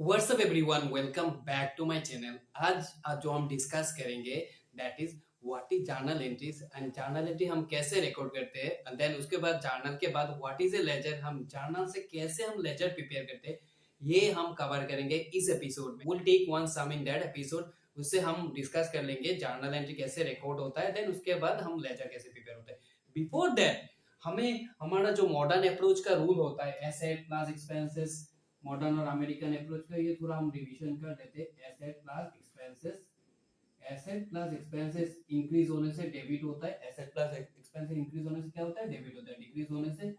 WhatsApp everyone, welcome back to my channel. आज जो हम डिस्कस करेंगे that is what is journal entries and journal entry हम कैसे रिकॉर्ड करते हैं एंड देन उसके बाद जर्नल के बाद व्हाट इज ए लेजर, हम जर्नल से कैसे हम लेजर प्रिपेयर करते हैं, ये हम कवर करेंगे इस एपिसोड में। Will take one sum in that episode, उससे हम डिस्कस कर लेंगे जर्नल एंट्री कैसे रिकॉर्ड होता है, देन उसके बाद हम लेजर कैसे प्रिपेयर होता है। बिफोर दैट हमें हमारा जो मॉडर्न अप्रोच का रूल होता है, एसेट प्लस एक्सपेंसेस, मॉडर्न और अमेरिकन अप्रोच का, ये थोड़ा हम रिवीजन कर लेते हैं। एसेट प्लस एक्सपेंसेस इंक्रीज होने से डेबिट होता है, एसेट प्लस एक्सपेंसेस इंक्रीज होने से क्या होता है, डेबिट होता है, डिक्रीज होने से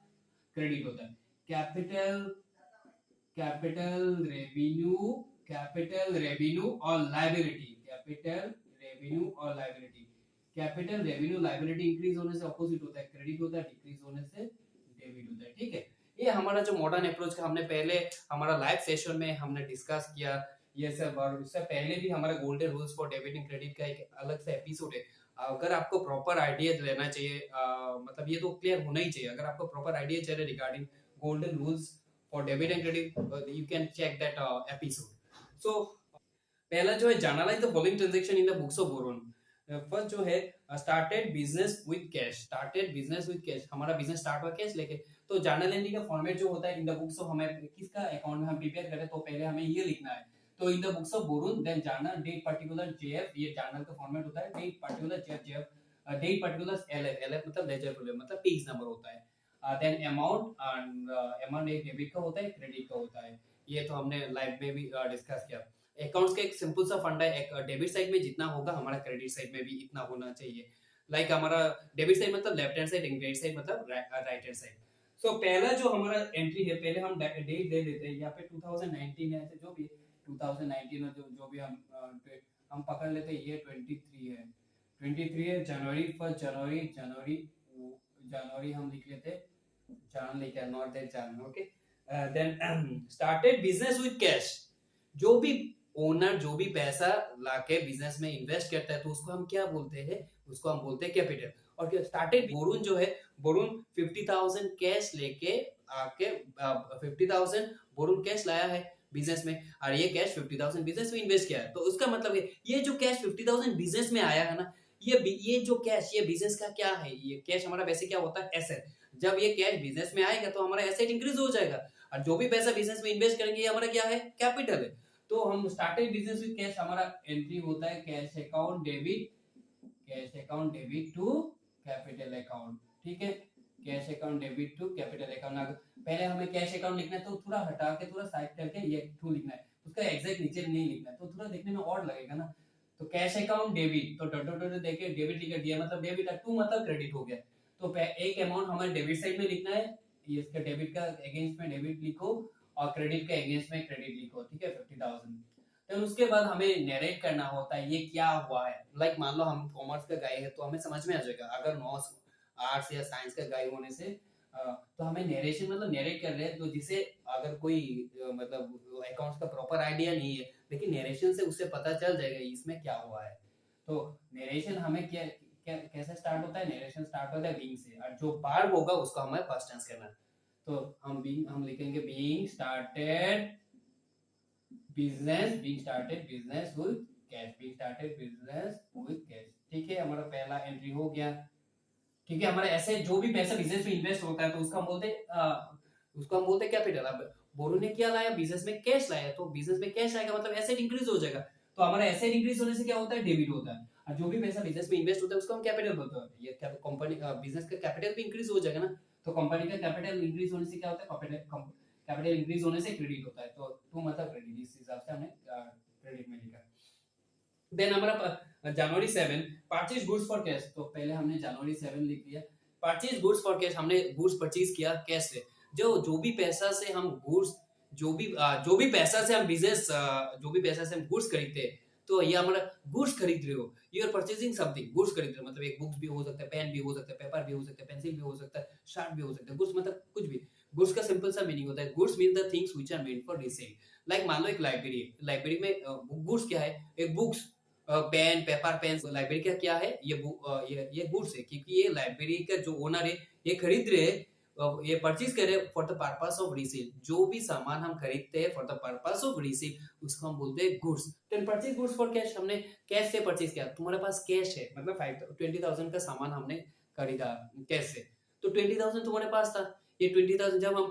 क्रेडिट होता है। कैपिटल कैपिटल रेवेन्यू और liability, capital revenue liability increase होने से ऑपोजिट होता है, क्रेडिट होता है, डिक्रीज होने से डेबिट होता है। ठीक है, ये हमारा जो मॉडर्न अप्रोच का हमने पहले हमारा लाइव सेशन में हमने डिस्कस किया ये सब, और उससे पहले भी हमारा golden rules for debit and credit का एक अलग से एपिसोड है। अगर आपको प्रॉपर आइडिया लेना चाहिए, मतलब ये तो क्लियर होना ही चाहिए, अगर आपको प्रॉपर आइडिया चाहिए regarding golden rules for debit and credit, you can check that episode. So पहला जो है, journalise the following transaction in the books of बोरोन। फर्स्ट जो है, स्टार्टेड बिजनेस विद कैश, हमारा बिजनेस स्टार्ट हुआ कैश लेके। तो जर्नल एंट्री का फॉर्मेट जो होता है इन द बुक्स ऑफ, हमें किसका अकाउंट में हम प्रिपेयर करें, तो पहले हमें ये लिखना है। तो in the books of Baron, then journal date particular JF, ये जर्नल का फॉर्मेट होता है, date particular JF, date particular LF मतलब लेजर मतलब पेज नंबर होता है। देन अमाउंट एक डेबिट का होता है, क्रेडिट का होता है। ये तो हमने लाइव में भी डिस्कस किया। अकाउंट्स का एक सिंपल सा फंडा है, एक डेबिट साइड में जितना होगा हमारा क्रेडिट साइड में भी इतना होना चाहिए। लाइक हमारा डेबिट साइड मतलब left hand side, credit side मतलब राइट हैंड साइड। सो पहला जो हमारा एंट्री है, पहले हम डेट दे देते हैं, यहाँ पे 2019 है, जो भी 2019 में जो भी हम पकड़ लेते हैं, ये 23 है जनवरी, फर्स्ट जनवरी हम लिख लेते हैं, जान लेके नॉट दैट जान, okay. Then started business with cash, जो भी ओनर जो भी पैसा लाके बिजनेस में इन्वेस्ट करता है तो उसको हम क्या बोलते हैं, उसको हम बोलते हैं कैपिटल। और स्टार्टेड बोरून जो है, बोरून 50,000 कैश लेके आके 50,000 बोरून कैश लाया है बिजनेस में, और ये कैश 50,000 बिजनेस में इन्वेस्ट किया है। तो उसका मतलब ये जो कैश 50,000 बिजनेस में आया है ना, ये जो कैश, ये बिजनेस का क्या है, ये कैश हमारा वैसे क्या होता है, एसेट। जब ये कैश बिजनेस में आएगा तो हमारा एसेट इंक्रीज हो जाएगा, और जो भी पैसा बिजनेस में इन्वेस्ट करेंगे ये हमारा क्या है, कैपिटल है। तो हम स्टार्टेड बिजनेस विद कैश, हमारा एंट्री होता है cash account debit to capital account. ठीक है, cash account debit to capital account. पहले हमें कैश अकाउंट लिखना है, तो थोड़ा हटा के थोड़ा साइड करके ये टू लिखना है, उसका एग्जैक्ट नीचे नहीं लिखना है, तो थोड़ा देखने में ऑड लगेगा ना। तो कैश अकाउंट डेबिट, तो डॉट डॉट देके डेबिट लिख दिया, मतलब डेबिट, टू मतलब क्रेडिट हो गया। तो एक अमाउंट हमारे डेबिट साइड में लिखना है, ये इसका डेबिट का अगेंस्ट में डेबिट लिखो, और क्रेडिट के अगेंस्ट में क्रेडिट लिखो। ठीक है, 50,000। तो उसके बाद हमें नरेट करना होता है ये क्या हुआ है। लाइक मान लो हम कॉमर्स का गाय है तो हमें समझ में आ जाएगा, अगर आर्ट्स या साइंस का गाय होने से तो हमें नरेशन मतलब नरेट कर रहे हैं, तो जिसे अगर कोई मतलब अकाउंट्स का प्रॉपर आइडिया नहीं है, लेकिन नरेशन से उससे पता चल जाएगा इसमें क्या हुआ है। तो नरेशन हमें कैसे स्टार्ट होता है, नरेशन स्टार्ट होता है बीइंग से, और जो वर्ब होगा उसको हमें पास्ट टेंस करना है। तो हम लिखेंगे being started business with cash. ठीक है, हमारा पहला एंट्री हो गया। ठीक है, हमारा ऐसे जो भी पैसा बिजनेस में इन्वेस्ट होता है तो उसको हम बोलते कैपिटल। अब बोरू ने क्या लाया, बिजनेस में कैश लाया, तो बिजनेस में कैश आएगा मतलब एसेट इंक्रीज हो जाएगा। तो हमारा एसेट इंक्रीज होने से क्या होता है, डेबिट होता है, और जो भी पैसा बिजनेस में इन्वेस्ट होता है उसको हम कैपिटल बोलते हैं। ये कंपनी का बिजनेस का कैपिटल भी इंक्रीज हो जाएगा ना, तो कंपनी का कैपिटल इंक्रीज होने से क्या होता है, कैपिटल इंक्रीज होने से क्रेडिट होता है। तो टू मतलब क्रेडिट, इस हिसाब से हमने क्रेडिट में लिखा। देन हमारा जनवरी 7 परचेज गुड्स फॉर कैश, तो पहले हमने जनवरी 7 लिख दिया, परचेज गुड्स फॉर कैश, हमने गुड्स परचेज किया कैश से। जो भी पैसा से हम गुड्स, जो भी पैसा से हम बिजनेस, जो भी पैसा से हम गुड्स खरीदते हैं, तो ये हमारा गुड्स खरीद रहे हो, you are purchasing something, goods खरीद रहे हो, मतलब एक बुक्स भी हो सकता है, पेन भी हो सकता है, पेपर भी हो सकता है, पेंसिल भी हो सकता है, शर्ट भी हो सकता है, गुड्स मतलब कुछ भी। गुड्स का सिंपल सा मीनिंग होता है, goods mean the things which are made for resale. Like मान लो एक लाइब्रेरी में गुड्स क्या है, एक books, pen, paper, pen. Library का क्या है, ये गुड्स है, क्योंकि ये लाइब्रेरी का जो ओनर है ये खरीद रहे हैं, ये परचेज करे for the purpose of resale, जो भी सामान हम खरीदते हैं for the purpose of resale उसको हम बोलते हैं गुड्स। तो परचेज गुड्स फॉर कैश, हमने कैश से परचेज किया, तुम्हारे पास कैश है मतलब 20,000 का सामान हमने खरीदा कैश से, तो 20,000 तुम्हारे पास था। ये 20,000 जब हम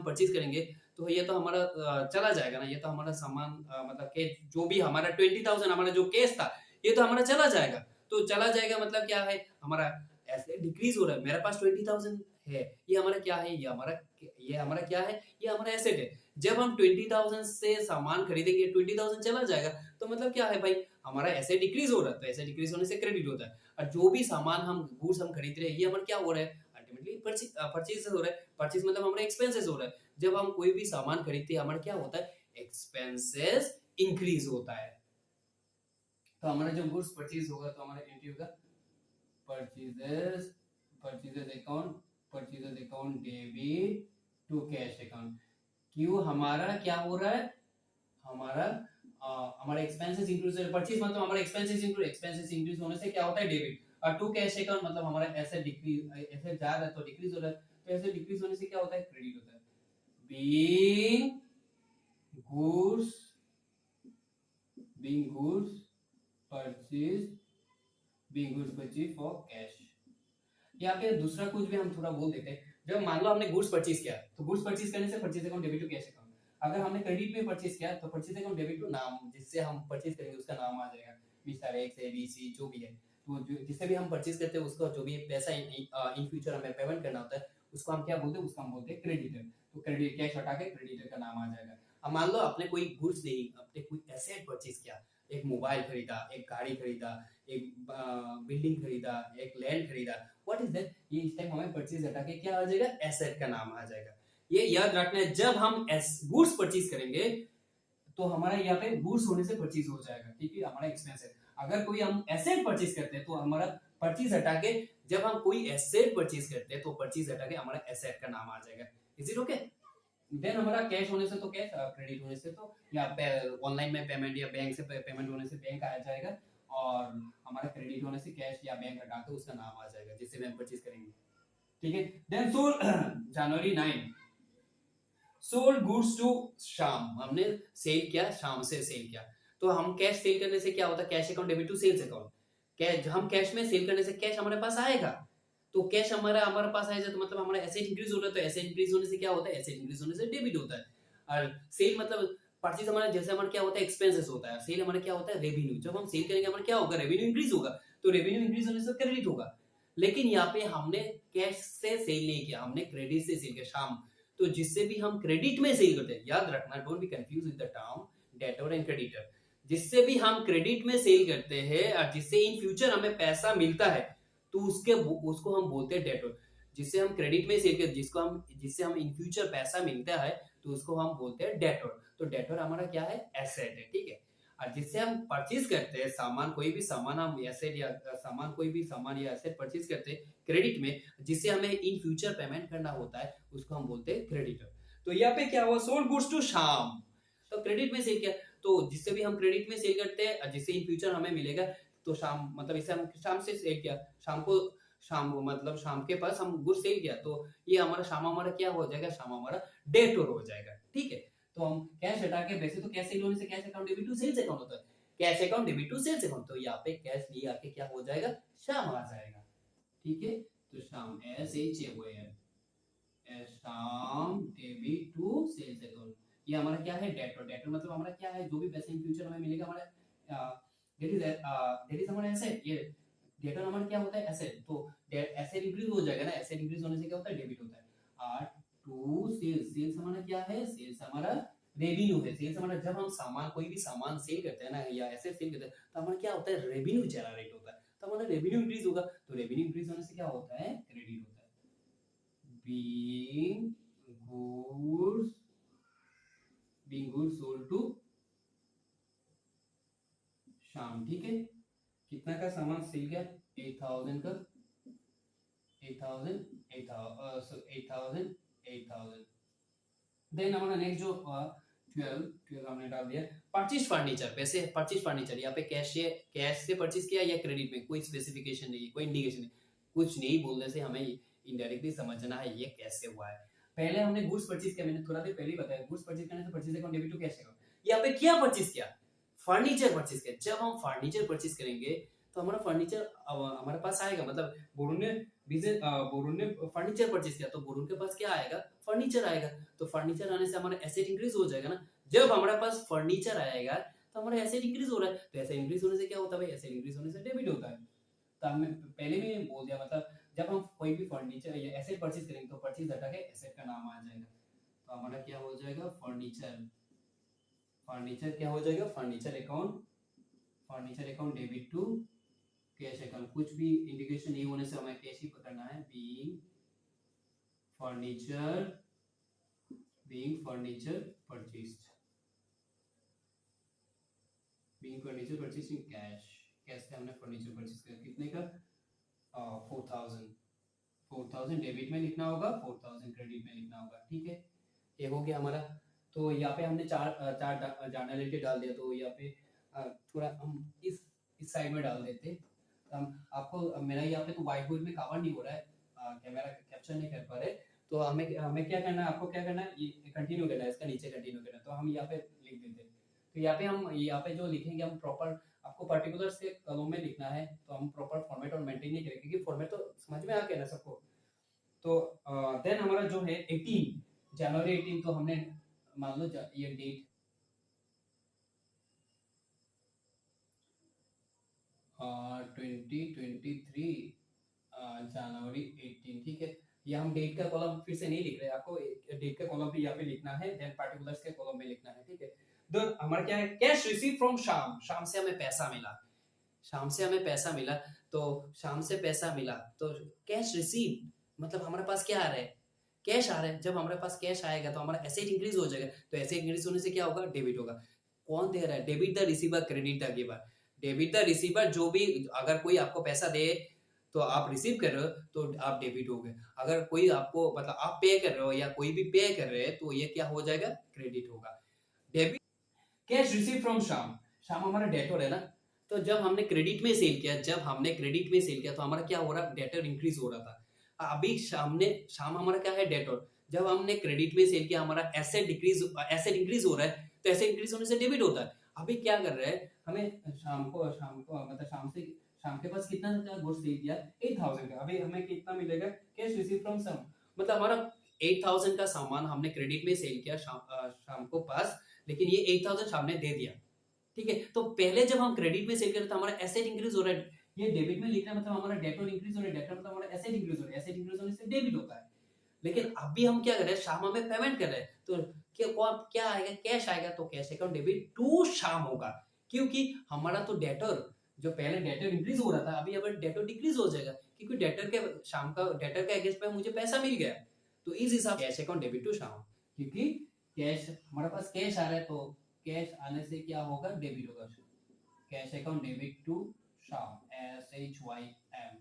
परचेज करेंगे तो ये तो हमारा चला जाएगा ना, ये तो हमारा सामान मतलब के जो भी हमारा 20,000 हमारा जो कैश था ये तो हमारा चला जाएगा। तो चला जाएगा मतलब क्या है, हमारा ऐसे डिक्रीज हो रहा है। मेरे पास 20,000 है, ये हमारा क्या है, ये हमारा क्या है, ये हमारा एसेट है। जब हम 20,000 से सामान खरीदेंगे 20,000 चला जाएगा, तो मतलब क्या है भाई, हमारा एसेट डिक्रीज हो रहा है, तो एसेट डिक्रीज होने से क्रेडिट होता है। और जो भी सामान हम गुड्स हम खरीद रहे हैं ये हमारा क्या हो रहा है, अल्टीमेटली परचेज हो रहा है। परचेज मतलब हमारा एक्सपेंसेस हो रहा है। जब हम कोई भी सामान खरीदते हैं हमारा क्या होता है, एक्सपेंसेस इंक्रीज होता है। तो हमारा जो गुड्स परचेज होगा तो हमारा एंट्री होगा purchases account debit to cash account. क्यों हमारा क्या हो रहा है, हमारा एक्सपेंसेस इंक्रीज हो रहा है। परचेज मतलब हमारा एक्सपेंसेस इंक्रीज होने से क्या होता है, डेबिट। और टू कैश अकाउंट मतलब हमारा एसेट डिक्रीज, एसेट जा रहा है तो डिक्रीज हो रहा है, तो एसेट डिक्रीज होने से क्या होता है, क्रेडिट होता है। Being goods purchase for cash. यहाँ पे दूसरा कुछ भी हम थोड़ा बोल देते हैं। जब मान लो हमने गुड्स परचेज किया तो गुड्स परचेज करने से purchase account debit to cash account. अगर हमने क्रेडिट में परचेज किया तो परचेज अकाउंट डेबिट टू नाम, जिससे हम परचेज करेंगे उसका नाम आ जाएगा, mister X A B C जो भी है। तो जिससे भी हम परचेज करते हैं उसका जो भी पैसा इन फ्यूचर हमें पेमेंट करना होता है उसको हम क्या बोलते हैं, उसको हम बोलते हैं क्रेडिटर। तो क्रेडिट कैश हटा के क्रेडिटर का नाम आ जाएगा। अब मान लो आपने कोई गुड्स नहीं, आपने कोई एसेट परचेज किया, एक मोबाइल खरीदा, एक गाड़ी खरीदा, एक बिल्डिंग खरीदा, एक लैंड खरीदा, व्हाट इज दैट, ये इस टाइम हमें परचेज हटा के क्या आ जाएगा, एसेट का नाम आ जाएगा। ये याद रखना है, जब हम गुड्स परचेज करेंगे तो हमारा यहाँ पे गुड्स होने से परचेज हो जाएगा, ठीक है, हमारा एक्सपेंस है। अगर कोई हम एसेट परचेज करते हैं तो हमारा परचेज हटा के, जब हम कोई एसेट परचेज करते हैं तो परचेज हटा के हमारा एसेट का नाम आ जाएगा। Is it okay? देन हमारा कैश होने से तो कैश, क्रेडिट होने से तो या ऑनलाइन में पेमेंट या बैंक से पेमेंट होने से बैंक आ जाएगा, और हमारा क्रेडिट होने से कैश या बैंक हटा के उसका नाम आ जाएगा जिससे हम परचेज करेंगे, ठीक है। Then sold January 9 sold goods to Shyam, हमने सेल किया, शाम से सेल किया। तो हम कैश सेल करने से क्या होता है, cash account debit to sales account. Cash हम कैश में सेल करने से कैश हमारे पास आएगा, तो कैश हमारे पास आएगा तो मतलब हमारा एसेट इंक्रीज हो रहा है, तो एसेट इंक्रीज होने से क्या होता है, एसेट इंक्रीज होने से डेबिट होता है। और सेल मतलब परचेज हमारा, जैसे हमारा क्या होता है, एक्सपेंसेस होता है, सेल हमारा क्या होता है, रेवेन्यू। जब हम सेल करेंगे हमारा क्या होगा, रेवेन्यू इंक्रीज होगा, तो रेवेन्यू इंक्रीज होने से क्रेडिट होगा। लेकिन यहाँ पे हमने कैश से सेल नहीं किया, हमने क्रेडिट से सेल किया, शाम। तो जिससे भी हम क्रेडिट में सेल करते हैं, याद रखना, don't be confuse with the term detour and creditor. जिससे भी हम क्रेडिट में सेल करते हैं और जिससे इन फ्यूचर हमें पैसा मिलता है तो उसको हम बोलते हैं डेटोर। जिससे हम क्रेडिट में सेल करते, जिससे हम इन फ्यूचर पैसा मिलता है तो उसको हम बोलते हैं डेटोर। तो डेटोर हमारा क्या है, एसेट है, ठीक है। और जिससे हम परचेज करते हैं सामान, कोई भी सामान हम एसेट या सामान या एसेट परचेज करते हैं क्रेडिट में, जिससे हमें इन फ्यूचर पेमेंट करना होता है, उसको हम बोलते हैं क्रेडिटर। तो यहाँ पे क्या हुआ, सोल्ड गुड्स टू शाम, तो क्रेडिट में सेल किया। तो जिससे भी हम क्रेडिट में सेल करते हैं जिससे इन फ्यूचर हमें मिलेगा, तो शाम मतलब इसे हम शाम से सेल किया, शाम मतलब शाम के पास हम गुड्स सेल किया, तो ये हमारा शाम हमारा क्या हो जाएगा, शाम हमारा डेटोर हो जाएगा, ठीक है। तो हम कैश हटा के, वैसे तो कैश सेल होने से cash account debit to sales account होता है, cash account debit to sales account, तो यहाँ पे कैश लिए आके क्या हो जाएगा, शाम आ जाएगा, ठीक है। तो शाम शाम डेबिट टू सेल्स अकाउंट, ये हमारा क्या है, डेटोर। डेटोर मतलब हमारा क्या है, जो भी पैसे इन फ्यूचर हमें मिलेगा, हमारा दैट इज हमारा एसेट। ये डेटोर हमारा क्या होता है, एसेट। तो एसेट इंक्रीज हो जाएगा ना, एसेट इंक्रीज होने से क्या होता है, डेबिट होता है। और टू सेल्स, सेल्स हमारा क्या है, सेल्स हमारा रेवेन्यू है। सेल्स हमारा, जब हम सामान कोई भी सामान सेल करते हैं ना या एसेट सेल करते हैं तो हमारा क्या होता है, रेवेन्यू जनरेट होता है, तो हमारा रेवेन्यू इंक्रीज होगा। तो रेवेन्यू इंक्रीज होने से क्या होता है, क्रेडिट होता है। बीइंग गुड्स सोल्ड टू शाम, ठीक है। कितना का सामान सेल किया, 8,000 का, 8,000। देन हमारा नेक्स्ट जो 12 हमने डाल दिया, परचेज फर्नीचर। पैसे परचेज फर्नीचर, यहाँ पे कैश से परचेज किया या क्रेडिट में, कोई स्पेसिफिकेशन नहीं है, कोई इंडिकेशन नहीं, कुछ नहीं बोलने से हमें इनडायरेक्टली समझना है ये कैसे हुआ है। पहले हमने गुड्स परचेज किया, मैंने थोड़ा देर पहले ही बताया, गुड्स परचेज करने से purchase account debit to cash account. यहाँ पे क्या परचेज किया? फर्नीचर परचेज किया। जब हम फर्नीचर परचेज करेंगे तो हमारा फर्नीचर हमारे पास आएगा, मतलब बोरून ने बोरून ने फर्नीचर परचेज किया तो बोरून के पास क्या आएगा? फर्नीचर आएगा। तो फर्नीचर आने से हमारा एसेट इंक्रीज हो जाएगा ना। जब हमारे पास फर्नीचर आएगा तो हमारा एसेट इंक्रीज हो रहा है, तो एसेट इंक्रीज होने से क्या होता है भाई? एसेट इंक्रीज होने से डेबिट होता है। तो हमने पहले भी बोल दिया, मतलब जब हम कोई भी फर्नीचर या एसेट परचेज करेंगे तो परचेज हटा के एसेट का नाम आ जाएगा। तो हमारा क्या हो जाएगा? फर्नीचर। फर्नीचर क्या हो जाएगा? Furniture account debit to cash account. कुछ भी इंडिकेशन नहीं होने से हमें कैश ही पकड़ना है। Being furniture purchased, being furniture purchased in cash. Cash से हमने फर्नीचर परचेज किया, कितने का? 4000 डेबिट में लिखना होगा, 4000 क्रेडिट में लिखना होगा। ठीक है, ये हो गया हमारा। तो यहाँ पे हमने चार जर्नलिटी डाल दिया, तो यहाँ पे थोड़ा हम इस साइड में डाल देते। हम आपको मेरा यहाँ पे तो व्हाइट बोर्ड में कवर नहीं हो रहा है, कैमरा कैप्चर नहीं कर पा रहे, तो हमें क्या करना है, आपको क्या करना है, ये कंटिन्यू करना है, इसका नीचे कंटिन्यू करना है। तो हम यहाँ पे लिख देते हैं। तो यहाँ पे जो लिखेंगे हम प्रॉपर, आपको पर्टिकुलर्स के कॉलम में लिखना है, तो हम प्रॉपर फॉर्मेट और मेंटेन नहीं करेंगे, क्योंकि फॉर्मेट तो समझ में आ गया ना सबको। तो देन हमारा जो है 18 जनवरी 18, तो हमने मान लो ये डेट 2023 जनवरी 18, ठीक है। ये हम डेट का कॉलम फिर से नहीं लिख रहे, आपको डेट का कॉलम भी यहाँ पे लिखना है, देन पार्टिकुलर्स के कॉलम में लिखना है, ठीक है। तो हमारा क्या है? कैश रिसीव फ्रॉम शाम। शाम से हमें पैसा मिला, तो शाम से पैसा मिला तो कैश रिसीव, मतलब हमारे पास क्या आ रहा है? कैश आ रहा है। जब हमारे पास कैश आएगा तो हमारा एसेट इंक्रीज हो जाएगा, तो एसेट इंक्रीज होने से क्या होगा? डेबिट होगा। कौन दे रहा है? Debit the receiver, credit the giver. Debit the receiver, जो भी अगर कोई आपको पैसा दे तो आप रिसीव कर रहे हो तो आप डेबिट हो गए। अगर कोई आपको, मतलब आप पे कर रहे हो या कोई भी पे कर रहे हैं, तो ये क्या हो जाएगा? क्रेडिट होगा। डेबिट कैश रिसीव फ्रॉम शाम। शाम हमारा डेटर है ना, तो जब हमने क्रेडिट में सेल किया तो हमारा क्या हो रहा? डेटर इंक्रीज हो रहा था। अभी शाम हमारा क्या है? डेटर। जब हमने क्रेडिट में सेल किया, हमारा एसेट इंक्रीज हो रहा है, तो एसेट इंक्रीज होने से डेबिट होता है। अभी क्या कर रहे हैं? हमें शाम को मतलब शाम के पास कितना का गुड्स सेल किया? 8000 का। अभी हमें कितना मिलेगा? कैश रिसीव फ्रॉम शाम, मतलब हमारा 8000 का सामान हमने क्रेडिट में सेल किया शाम को पास, लेकिन ये 8000 सामने दे दिया, ठीक है। तो पहले जब हम क्रेडिट में सेल कर रहे थे, हमारा एसेट इंक्रीज हो रहा है, ये डेबिट में लिखना मतलब हमारा डेटर इंक्रीज हो रहा है, डेटर मतलब हमारा एसेट इंक्रीज हो रहा है, एसेट इंक्रीज होने से डेबिट होता है। लेकिन अभी हम क्या कर रहे हैं? शाम हमें पेमेंट कर रहे हैं, तो क्या आएगा? कैश आएगा। तो कैश अकाउंट डेबिट टू शाम होगा, क्योंकि हमारा तो डेटर, जो पहले डेटर इंक्रीज हो रहा था, अभी अब डेटर डिक्रीज हो जाएगा, क्योंकि डेटर के अगेंस्ट में मुझे पैसा मिल गया, तो इस हिसाब कैश अकाउंट डेबिट टू शाम, क्योंकि कैश हमारे पास कैश आ रहा है, तो कैश आने से क्या होगा? डेबिट होगा। कैश अकाउंट डेबिट टू शाम, SHYM,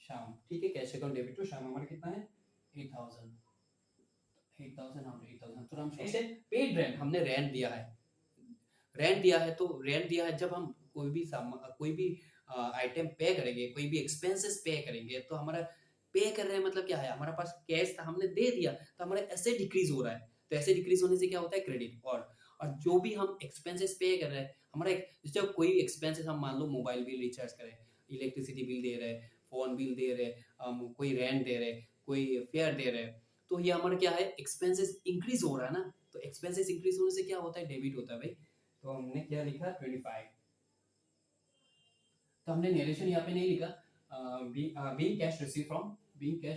शाम, ठीक है। कैश अकाउंट डेबिट टू शाम हमारा कितना है? 8000 तो हम ऐसे पेड रेंट, हमने रेंट दिया है, तो रेंट दिया है। जब हम कोई भी आइटम पे करेंगे, कोई भी एक्सपेंसेस पे करेंगे, तो हमारा पे कर रहे हैं मतलब क्या है? हमारे पास कैश था, हमने दे दिया, तो हमारा एसेट डिक्रीज हो रहा है, तो एसेट डिक्रीज होने से क्या होता है? क्रेडिट। और जो भी हम एक्सपेंसेस पे कर रहे हैं, हमारा जैसे कोई एक्सपेंसेस, हम मान लो मोबाइल बिल रिचार्ज करें, इलेक्ट्रिसिटी बिल दे रहे हैं, फोन बिल दे रहे हैं, कोई रेंट दे रहे हैं, कोई फेयर दे रहे हैं, तो ये हमारा क्या है? एक्सपेंसेस इंक्रीज हो रहा है ना, तो एक्सपेंसेस इंक्रीज होने से क्या होता है? डेबिट होता है भाई। तो हमने क्या लिखा? 25। तो हमने नरेशन यहाँ पे नहीं लिखा, बीइंग कैश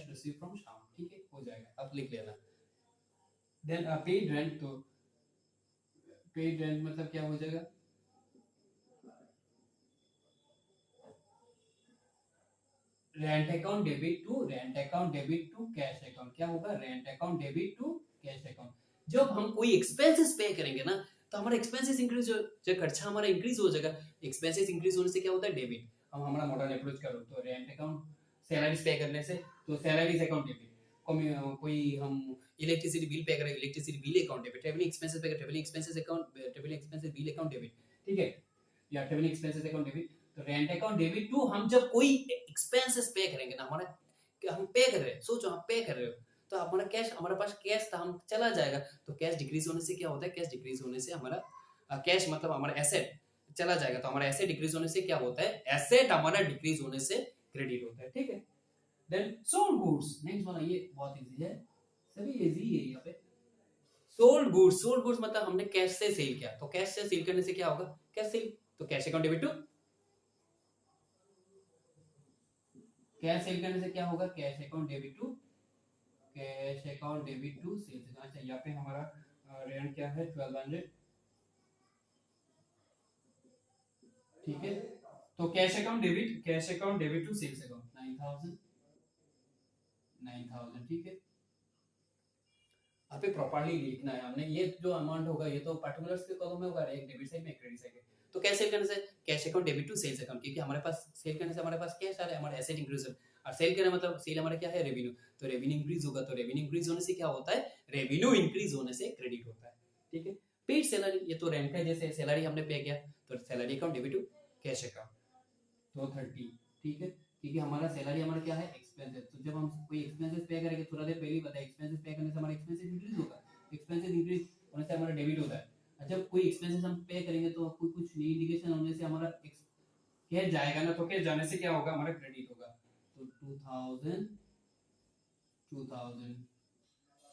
रिसीव फ्रॉम शाम, ठीक है, हो जाएगा, अब लिख लेना। देन पेड रेंट, तो पेड रेंट मतलब क्या हो जाएगा? Rent account debit to cash account, क्या होगा? Rent account debit to cash account. जब हम कोई एक्सपेंसेस पे करेंगे ना, तो हमारा एक्सपेंसेस इंक्रीज हो, जो खर्चा हमारा इंक्रीज हो जाएगा, एक्सपेंसेस इंक्रीज होने से क्या होता है? डेबिट। हम हमारा मॉडर्न अप्रोच करो, तो रेंट अकाउंट सैलरीज पे करने से, तो सैलरीज अकाउंट डेबिट। कोई हम इलेक्ट्रिसिटी बिल पे करेंगे, electricity bill account debit. Travelling expenses पे, travelling expenses bill account debit, ठीक है, या ट्रैवलिंग एक्सपेंसेस अकाउंट डेबिट। तो रेंट अकाउंट डेबिट टू, हम जब कोई एक्सपेंसेस पे करेंगे ना, हमारा कि हम पे कर रहे हैं, सोचो हम पे कर रहे हो तो हमारा कैश, हमारे पास कैश था, हम चला जाएगा। तो कैश डिक्रीज होने से क्या होता है, कैश डिक्रीज होने से हमारा कैश मतलब हमारा एसेट चला जाएगा। तो हमारा एसेट डिक्रीज होने से क्या होता है, एसेट हमारा डिक्रीज होने से क्रेडिट होता है, ठीक है। देन सोल्ड गुड्स, नेक्स्ट वाला ये बहुत इजी है, सभी इजी है यहाँ पे। सोल्ड गुड्स, सोल्ड गुड्स मतलब हमने कैश से सेल किया, तो कैश से सेल करने से क्या होगा, कैश सेल, तो cash account debit to, cash sale करने से क्या होगा, cash account debit to, cash account debit to sales. अच्छा यहाँ पे हमारा रेंट क्या है 1200, ठीक है। तो cash account debit, cash account debit to sales account 9000, 9000, ठीक है। यहाँ पे प्रॉपर्ली लिखना है हमने, ये जो अमाउंट होगा ये तो पार्टिकुलर्स के कॉलम में होगा, एक डेबिट साइड में एक क्रेडिट साइड है। तो कैश सेल करने से, cash account debit to sales account, क्योंकि हमारे पास सेल करने से हमारे पास कैश आ रहा है, हमारा एसेट इंक्रीज हो, और सेल करना मतलब सेल हमारा क्या है, रेवेन्यू। तो रेवेन्यू इंक्रीज होगा, तो रेवेन्यू इंक्रीज होने से क्या होता है, रेवेन्यू इंक्रीज होने से क्रेडिट होता है, ठीक है। पेड सैलरी, ये तो रेंट है, जैसे सैलरी हमने पे किया तो salary account debit to cash account, तो 30, ठीक है। क्योंकि हमारा सैलरी हमारा क्या है, एक्सपेंसेस। तो जब हम कोई एक्सपेंसेस पे करेंगे, थोड़ा देर पहले ही बताया, एक्सपेंसेस पे करने से हमारा एक्सपेंसेस इंक्रीज होगा, एक्सपेंसेस इंक्रीज होने से हमारा डेबिट होता है। जब कोई एक्सपेंसेस हम पे करेंगे तो कोई कुछ नई इंडिकेशन होने से हमारा कैश जाएगा ना, तो कैश जाने से क्या होगा, हमारा क्रेडिट होगा। तो 2000, 2000,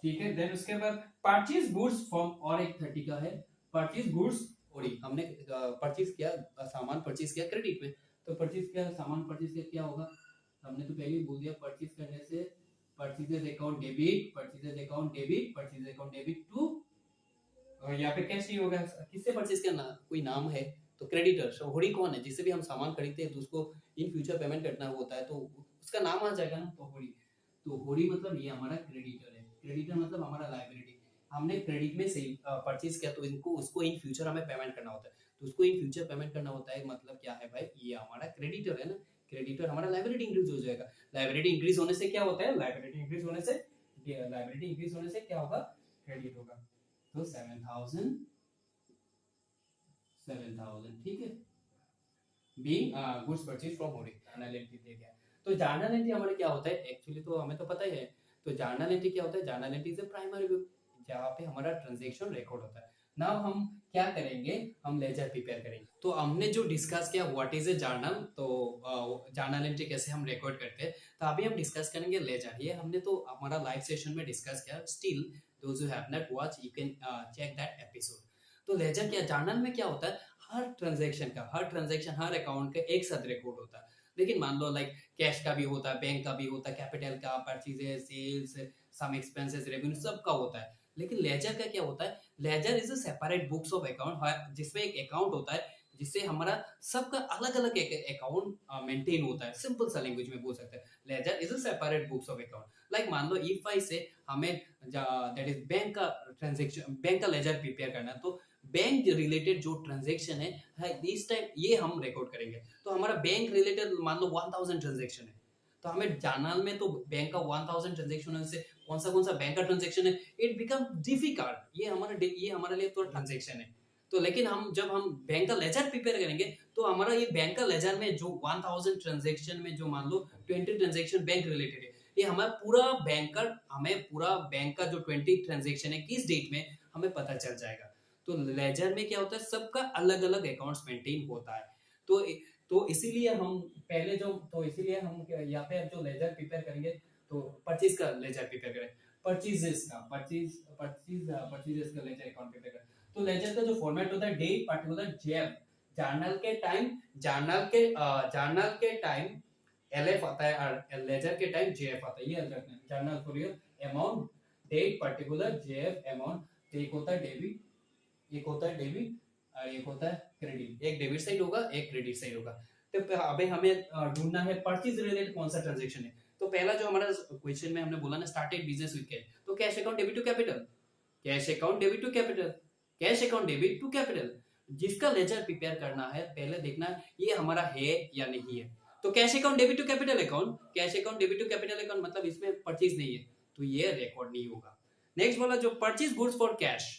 ठीक है। देन उसके बाद परचेज गुड्स फ्रॉम, और एक 30 का है परचेज गुड्स ओडी, हमने परचेज किया, सामान परचेज किया क्रेडिट में। तो परचेज किया सामान, परचेज किया क्या होगा, हमने तो पहले ही बोल दिया, परचेज करने से purchases account debit, purchases account debit, purchase account debit to, यहाँ पे कैश नहीं होगा, किससे परचेज करना, कोई नाम है तो क्रेडिटर। तो होड़ी कौन है, जिससे भी हम सामान खरीदते हैं तो उसको इन फ्यूचर पेमेंट करना होता है, तो उसका नाम आ जाएगा ना, तो होड़ी। तो होड़ी मतलब ये हमारा क्रेडिटर है, क्रेडिटर मतलब हमारा लायबिलिटी। हमने क्रेडिट में से परचेज किया तो इनको, उसको इन फ्यूचर हमें पेमेंट करना होता है, तो उसको इन फ्यूचर पेमेंट करना होता है, मतलब क्या है भाई, ये हमारा क्रेडिटर है ना। क्रेडिटर हमारा लायबिलिटी इंक्रीज हो जाएगा, लायबिलिटी इंक्रीज होने से क्या होता है, लायबिलिटी इंक्रीज होने से, लायबिलिटी इंक्रीज होने से क्या होगा, क्रेडिट होगा। तो 7000, 7000, ठीक है। बीइंग गुड्स परचेज फ्रॉम होडी, जर्नल एंट्री दे गया। तो जर्नल एंट्री हमारे क्या होता है, एक्चुअली तो हमें तो पता ही है। तो जर्नल एंट्री क्या होता है, journal entry is a primary book, जहाँ पे हमारा ट्रांजैक्शन रिकॉर्ड होता है। नाउ हम क्या करेंगे, हम लेजर प्रिपेयर करेंगे। तो हमने जो डिस्कस किया व्हाट इज ए जर्नल, तो जर्नल एंट्री कैसे हम रिकॉर्ड करते हैं, तो अभी हम डिस्कस करेंगे लेजर। ये हमने तो हमारा लाइव सेशन में डिस्कस किया, still those who have not watch you can check that episode. तो लेजर क्या, जर्नल में क्या होता है, हर ट्रांजैक्शन का, हर ट्रांजैक्शन, हर अकाउंट का एक साथ रिकॉर्ड होता है। लेकिन मान लो लाइक कैश का भी होता है, बैंक का भी होता है, कैपिटल का, purchases, sales, some expenses, revenue, सबका होता है। लेकिन लेजर का क्या होता है, ledger is a separate books of account, जिसमें एक अकाउंट होता है, जिससे हमारा सबका अलग अलग एक अकाउंट मेंटेन होता है। सिंपल सा लैंग्वेज में बोल सकते हैं, ledger is a separate books of account. Like मान लो इफ आई से हमें दैट इज बैंक का ट्रांजैक्शन, बैंक का लेजर प्रिपेयर करना है, तो बैंक रिलेटेड जो ट्रांजैक्शन है इस टाइम ये हम रिकॉर्ड करेंगे। तो हमारा बैंक रिलेटेड मान लो 1000 ट्रांजैक्शन है, तो हमें जर्नल में तो बैंक का 1000 ट्रांजैक्शन से कौन सा बैंक का ट्रांजैक्शन है, इट बिकम डिफिकल्ट, ये हमारे लिए तो ट्रांजैक्शन है। तो लेकिन हम जब हम बैंक का लेजर प्रिपेयर करेंगे, तो हमारा ये बैंक का लेजर में जो 1000 ट्रांजैक्शन में जो मान लो 20 ट्रांजैक्शन बैंक रिलेटेड है, ये हमारा पूरा बैंक का, हमें पूरा बैंक का जो 20 ट्रांजैक्शन है किस डेट में हमें पता चल जाएगा। तो लेजर में क्या होता है, सबका अलग अलग अकाउंट्स मेंटेन होता है। तो तो इसीलिए हम पहले जो, तो इसीलिए हम यहाँ पे जो लेजर प्रिपेयर करेंगे, तो परचेज का लेजर प्रिपेयर करें, परचेजेस का, परचेजेस का लेजर अकाउंट प्रिपेयर करें। तो लेजर का जो फॉर्मेट होता है, डेट, पार्टिकुलर, जेएफ, जर्नल के टाइम, जर्नल के टाइम एलएफ आता है और लेजर के टाइम जेएफ आता है। ये याद रखना है, journal for your amount, date, particular, JF, amount. एक होता है डेबिट, एक होता है डेबिट और एक होता है क्रेडिट। एक डेबिट साइड होगा, एक क्रेडिट साइड होगा। तो अबे हमें ढूंढना है परचेज रिलेटेड कौन सा ट्रांजैक्शन है। तो पहला जो हमारा क्वेश्चन में हमने बोला ना, स्टार्टेड बिजनेस विद कैश, तो cash account debit to capital, cash account debit to capital, cash account debit to capital. जिसका लेजर प्रिपेयर करना है, पहले देखना ये हमारा है या नहीं है। तो cash account debit to capital account, cash account debit to capital account मतलब इसमें परचेज नहीं है, तो ये रिकॉर्ड नहीं होगा। नेक्स्ट वाला जो परचेज गुड्स फॉर कैश,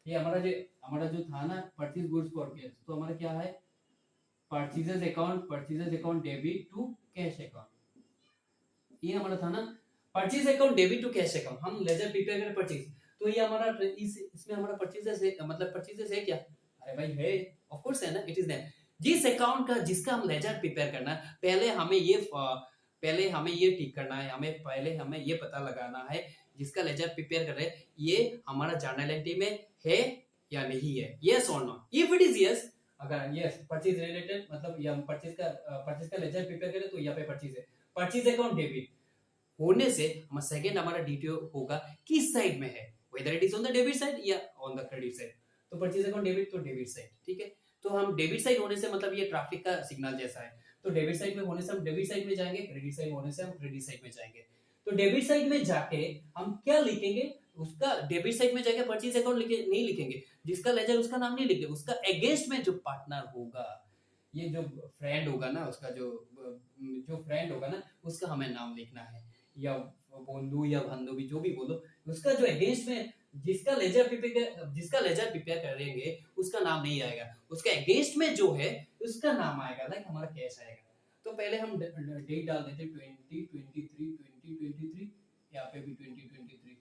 ये हमारा जो था ना, परचेज गुड्स फॉर कैश, तो हमारा क्या है, purchases account debit to cash account, ये हमारा था ना purchase account debit to cash account, हम लेजर प्रिपेयर करें परचेज, तो ये हमारा इसमें हमारा परचेजेस है, मतलब परचेजेस है क्या? अरे भाई है, ऑफ कोर्स है ना, इट इज देयर। जिस अकाउंट का जिसका हम लेजर प्रिपेयर करना है, पहले हमें ये ठीक करना है, पहले हमें ये पता लगाना है जिसका लेजर प्रिपेयर कर रहे हैं ये हमारा जर्नल एंट्री में है या नहीं है, यस और no. If it is yes, अगर यस परचेज रिलेटेड मतलब ये हम परचेज का लेजर प्रिपेयर करें तो यहाँ पे परचेज है, परचेज अकाउंट डेबिट होने से हमारा सेकंड हमारा डिटेल होगा किस साइड में है, whether it is on the debit side या ऑन द क्रेडिट साइड। तो परचेज अकाउंट डेबिट तो डेबिट साइड, ठीक है। तो हम डेबिट साइड होने से मतलब ये ट्रैफिक का सिग्नल जैसा है, तो डेबिट साइड में होने से हम डेबिट साइड में जाएंगे, क्रेडिट साइड होने से हम क्रेडिट साइड में जाएंगे। तो डेबिट साइड में जाके हम क्या लिखेंगे, उसका डेबिट साइड में जाके परचेज अकाउंट नहीं लिखेंगे, जिसका लेजर उसका नाम नहीं लिखेंगे, उसका अगेंस्ट में जो पार्टनर होगा, ये जो फ्रेंड होगा ना, उसका जो फ्रेंड होगा ना, उसका हमें नाम लिखना है, या बंधु या बांधवी जो भी बोलो, उसका जो अगेंस्ट में जिसका लेजर प्रिपेयर करेंगे उसका नाम नहीं आएगा, उसका अगेंस्ट में जो है उसका नाम आएगा, लाइक हमारा कैश आएगा। तो पहले हम डेट डाल देते 2023 यहाँ पे भी 2023,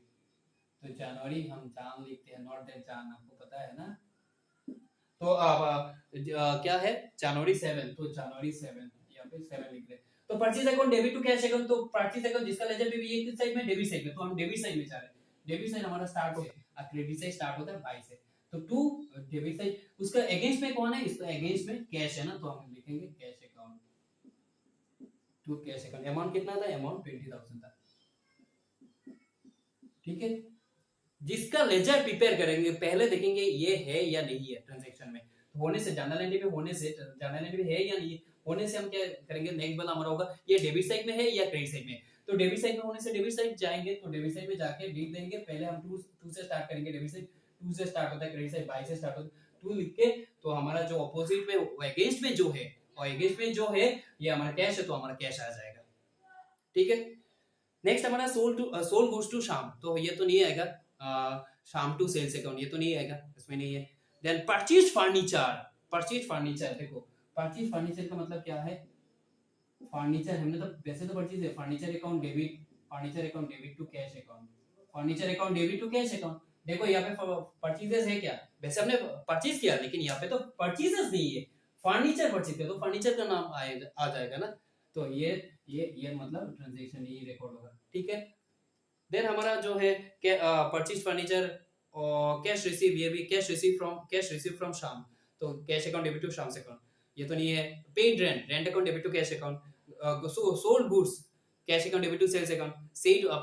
तो जनवरी हम जान लिखते हैं, नॉट दैट जान, आपको पता है ना। तो अब क्या है जनवरी 7, तो जनवरी 7 यहाँ पे 7 लिख रहे हैं। तो purchase account debit to cash account, तो परचेज अकाउंट जिसका लेजर भी ये किस साइड में, डेबिट साइड में, तो हम डेबिट साइड में जा रहे हैं। डेबिट साइड हमारा स्टार्ट होता है, क्रेडिट साइड स्टार्ट होता है बाई से, तो टू डेबिट साइड, उसका अगेंस्ट में कौन है, इसका अगेंस्ट में कैश है ना, तो हम लिखेंगे cash account to cash account. Amount कितना था, अमाउंट 20,000 था, ठीक है। जिसका लेजर प्रिपेयर करेंगे पहले देखेंगे ये है या नहीं है ट्रांजैक्शन में, तो होने से जर्नल एंट्री पे होने से जर्नल एंट्री है या नहीं होने से हम क्या करेंगे, नेक्स्ट वाला हमारा होगा ये डेबिट साइड में है या क्रेडिट साइड में। तो डेबिट साइड में होने से डेबिट साइड जाएंगे, तो डेबिट साइड में जाके लिख देंगे, पहले हम 2 से स्टार्ट करेंगे, डेबिट साइड 2 से स्टार्ट होता है, क्रेडिट साइड बाई से स्टार्ट होता है, 2 लिख के, तो हमारा जो ऑपोजिट में अगेंस्ट में जो है, और अगेंस्ट में जो है ये हमारा कैश है, तो हमारा कैश आ जाएगा, ठीक है। नेक्स्ट हमारा सोल गुड्स टू शाम, तो ये तो नहीं आएगा, शाम टू सेल्स अकाउंट ये तो नहीं आएगा, इसमें नहीं है। देन परचेज फर्नीचर, देखो परचेज फर्नीचर का मतलब क्या है, फर्नीचर हमने तो वैसे तो परचेज है, furniture account debit to cash account, furniture account debit to cash account. देखो यहाँ पे परचेजेस है क्या, वैसे हमने परचेज किया, लेकिन यहाँ पे तो परचेजेस नहीं है, फर्नीचर परचेज किया, तो फर्नीचर का नाम आ जाएगा ना, तो ये मतलब ट्रांजैक्शन ये रिकॉर्ड होगा, ठीक है। देन हमारा जो है परचेज फर्नीचर और कैश रिसीव, ये भी कैश रिसीव फ्रॉम शाम, तो cash account debit to Shyam account, ये तो नहीं है। Paid rent account debit to cash account, sold goods cash account debit to sales account,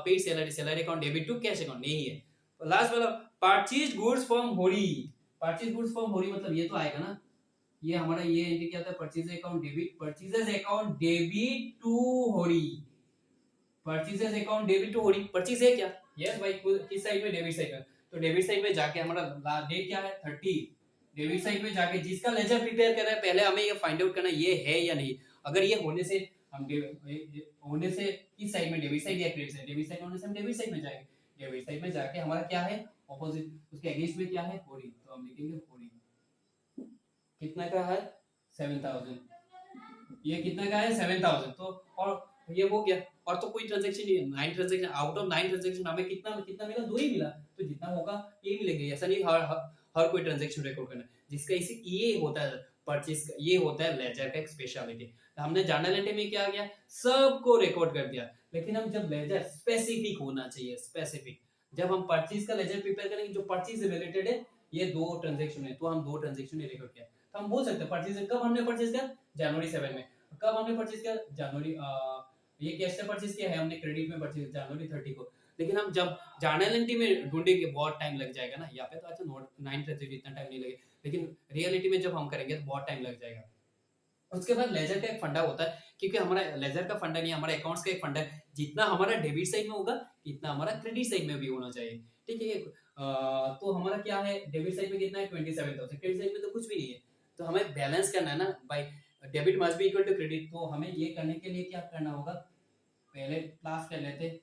paid salary account debit to cash account नहीं है। Last वाला purchase goods from होरी, मतलब ये तो आएगा ना, ये हमारा ये एंट्री क्या था, परचेज अकाउंट डेबिट टू होरी, परचेजेस अकाउंट डेबिट टू होरी, परचेज है क्या, यस भाई, किस साइड में, डेबिट साइड में, तो डेबिट साइड में जाके हमारा डेट क्या है 30, डेबिट साइड में जाके जिसका लेजर प्रिपेयर कर रहा है पहले हमें ये फाइंड आउट करना ये है या नहीं, अगर ये होने से हम होने से किस साइड में, डेबिट साइड या क्रेडिट साइड, डेबिट साइड होने से हम डेबिट साइड में जाएंगे, डेबिट साइड में जाके हमारा क्या है ऑपोजिट, उसके अगेंस्ट में क्या है होरी, तो हम लिखेंगे होरी, कितना का है 7000, ये कितना का है 7000, तो और ये हो गया, और तो कोई ट्रांजैक्शन नहीं है, 9 ट्रांजैक्शन आउट ऑफ 9 ट्रांजैक्शन हमें कितना मिला, 2 ही मिला, तो जितना होगा ये मिलेंगे, ऐसा नहीं हर कोई ट्रांजैक्शन रिकॉर्ड करना, जिसका इसी ये होता है परचेज, ये होता है लेजर का एक स्पेशलिटी। तो हमने जर्नल एंट्री में क्या किया, सबको रिकॉर्ड कर दिया, लेकिन हम जब लेजर स्पेसिफिक होना चाहिए, स्पेसिफिक, जब हम परचेज का लेजर प्रिपेयर करेंगे जो परचेज से रिलेटेड है, ये 2 ट्रांजैक्शन है, तो हम 2 ट्रांजैक्शन ही रिकॉर्ड किया, तो हम बोल सकते हैं परचेज कब हमने परचेज किया, जनवरी 7 में, कब हमने परचेज किया, जनवरी ये कैश से परचेज किया है हमने, क्रेडिट में परचेज जनवरी 30 को, लेकिन हम जब जर्नल एंट्री में ढूंढेंगे बहुत टाइम लग जाएगा ना, यहाँ पे तो अच्छा 9 ट्रांजैक्शन इतना टाइम नहीं लगेगा, लेकिन रियलिटी में जब हम करेंगे तो बहुत टाइम लग जाएगा। उसके बाद लेजर का एक फंडा होता है, क्योंकि हमारा लेजर का फंडा नहीं, हमारा अकाउंट्स का एक फंडा है, जितना हमारा डेबिट साइड में होगा इतना हमारा क्रेडिट साइड में भी होना चाहिए, ठीक है। तो हमारा क्या है, डेबिट साइड में कितना है 27,000, क्रेडिट साइड में तो कुछ भी नहीं है, तो हमें बैलेंस करना है ना, by debit must be equal to credit, तो हमें ये करने के लिए क्या करना होगा, पहले प्लस कर लेते,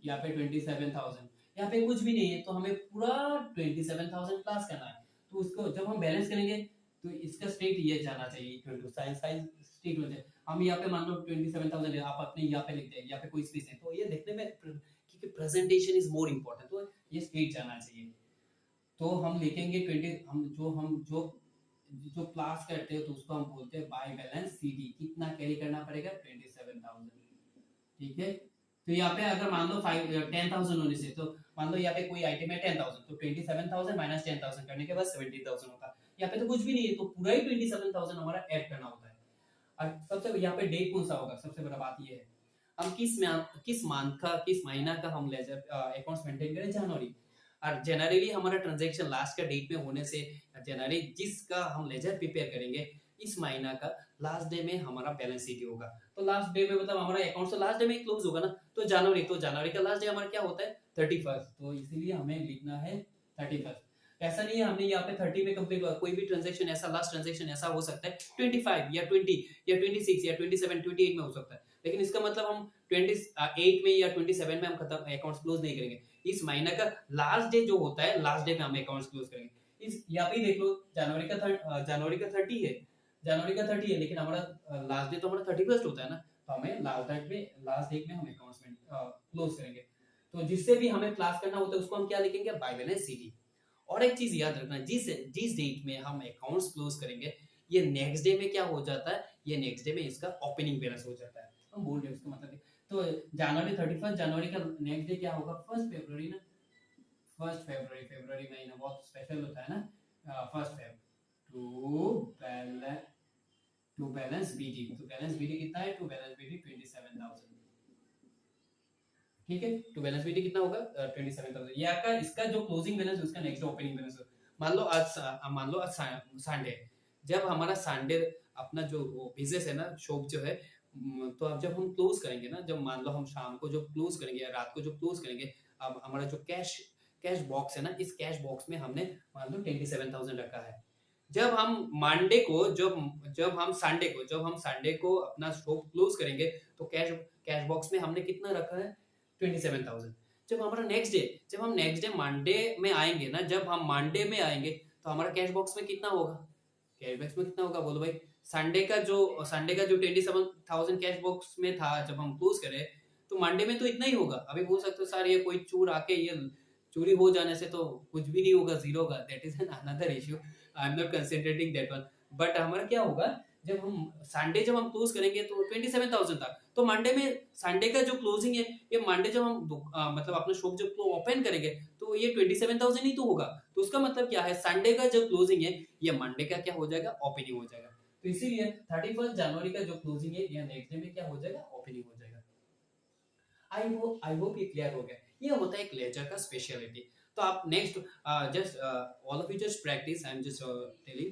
यहाँ पे 27,000, यहाँ पे कुछ भी नहीं है, तो हमें पूरा 27,000 प्लस करना है, तो उसको जब हम बैलेंस करेंगे तो इसका स्टेट ये जाना चाहिए इक्वल टू साइन स्टेट हो जाए, हम यहाँ पे मान लो 27,000 है, आप अपने यहाँ पे लिखते हैं, यहाँ पे कोई स्पेस है, तो ये देखने में क्योंकि प्रेजेंटेशन इज मोर इम्पोर्टेंट, तो ये स्ट्रेट जाना चाहिए। तो हम लिखेंगे 20, हम जो क्लास करते हैं तो उसको हम बोलते हैं बाय बैलेंस सीडी। कितना कैरी करना पड़ेगा? 27,000। ठीक है, तो यहाँ पे अगर मान लो 10,000 होने से, तो मान लो यहाँ पे कोई आइटम है 10,000, तो 27,000 माइनस 10,000 करने के बाद 17,000 होता है। यहाँ पे तो कुछ भी नहीं है, तो पूरा ही 27,000 हमारा ऐड करना होता है। और सबसे यहाँ पे डेट कौन सा होगा, सबसे बड़ा बात ये है, हम किस मंथ का, किस महीना का हम लेजर अकाउंट्स मेंटेन करें? जनवरी। और जनरली हमारा ट्रांजैक्शन लास्ट का डेट में होने से जनवरी जिसका हम लेजर प्रिपेयर करेंगे, इस महीना का लास्ट डे में हमारा बैलेंस शीट होगा। तो लास्ट डे में मतलब हमारा अकाउंट तो लास्ट डे में क्लोज होगा ना, तो जनवरी का लास्ट डे हमारा क्या होता है? 31st। तो इसीलिए हमें लिखना है 31st। ऐसा नहीं है हमने यहाँ पे 30 में कंप्लीट, कोई भी ट्रांजैक्शन ऐसा, लास्ट ट्रांजैक्शन ऐसा हो सकता है 25 या 20 या 26 या 27 28 में हो सकता है, लेकिन इसका मतलब हम 28 में या 27 में हम खत्म अकाउंट्स क्लोज नहीं करेंगे। इस महीने का लास्ट डे जो होता है, लास्ट डे में हम अकाउंट्स क्लोज करेंगे। इस यहाँ पे देख लो, जनवरी का 30 है, लेकिन हमारा लास्ट डे तो हमारा 31st होता है ना, तो हमें लास्ट डेट में हम अकाउंट्स क्लोज करेंगे। तो जिससे भी हमें क्लास करना होता है उसको हम क्या लिखेंगे? By balance CD. और एक चीज याद रखना, जिस डेट में हम अकाउंट्स क्लोज करेंगे, ये नेक्स्ट डे में क्या हो जाता है? ये नेक्स्ट डे में इसका ओपनिंग बैलेंस हो जाता है। हम बोल रहे हैं उसका मतलब, तो जनवरी 31 जनवरी का नेक्स्ट डे क्या होगा? 1 फरवरी ना, 1 फरवरी महीना बहुत स्पेशल होता है ना, 1 फरवरी टू बैलेंस बीडी। तो बैलेंस बीडी कितना है? To balance BD 27,000। ठीक है, टू बैलेंस बीडी कितना होगा? 27,000। या का इसका जो क्लोजिंग बैलेंस उसका नेक्स्ट ओपनिंग बैलेंस। मान लो आज संडे, जब हमारा संडे अपना जो बिजनेस है ना, शॉप जो है, तो अब जब हम क्लोज करेंगे ना, जब मान लो हम शाम को जो क्लोज करेंगे या रात को जो क्लोज करेंगे, अब हमारा जो कैश बॉक्स है ना, इस कैश बॉक्स में हमने मान लो 27,000 रखा है। जब हम मंडे को, जब हम संडे को अपना शॉप क्लोज करेंगे, तो कैश बॉक्स में हमने कितना रखा है? 27,000। जब हम नेक्स्ट डे मंडे में आएंगे ना, जब हम मंडे में आएंगे, तो हमारा कैश बॉक्स में कितना होगा? कैश बॉक्स में कितना होगा बोलो भाई? संडे का जो 27,000 कैश बॉक्स में था जब हम क्लोज करें, तो मंडे में तो इतना ही होगा। अभी बोल सकते हो सर ये कोई चोर आके ये चोरी हो जाने से तो कुछ भी नहीं होगा, जीरो होगा। That is an another issue, I am not considering that one. But हमारा क्या होगा, जब हम क्लोज करेंगे तो 27,000 था, तो मंडे में संडे का जो क्लोजिंग है, ये मंडे जब हम मतलब अपना शॉप जब ओपन करेंगे, तो ये 27,000 ही तो होगा। तो उसका मतलब क्या है? संडे का जो क्लोजिंग है, ये मंडे का क्या हो जाएगा? ओपनिंग हो जाएगा। तो इसीलिए 31 जनवरी का जो क्लोजिंग है, ये नेक्स्ट डे में क्या हो जाएगा? ओपनिंग हो जाएगा। आई होप ये क्लियर हो गया। ये होता है एक लेजर का स्पेशलिटी। तो आप next just all of you just practice, I am just telling.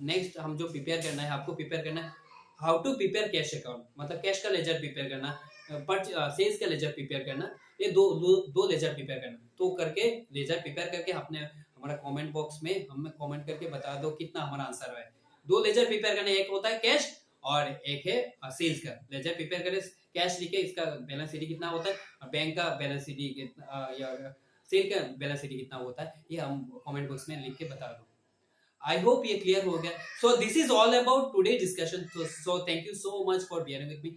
Next हम जो प्रिपेयर करना है, आपको प्रिपेयर करना है how to prepare cash account, मतलब कैश का लेजर प्रिपेयर करना, बट सेल्स का लेजर प्रिपेयर करना, ये दो लेजर प्रिपेयर करना। तो करके लेजर प्रिपेयर करके अपने हमारा कमेंट बॉक्स में हमें कमेंट करके बता दो कितना हमारा आंसर है। दो लेजर प्रिपेयर करने, एक होता है कैश और एक है सेल्स का। लेजर प्रिपेयर करें, कैश लिखे इसका बैलेंस शीट कितना होता है, और बैंक का बैलेंस शीट कितना या सेल का बैलेंस शीट कितना होता है, ये हम कमेंट बॉक्स में लिख के बता दो। I hope ये क्लियर हो गया। So this is all about today's discussion. So thank you so much for bearing with me.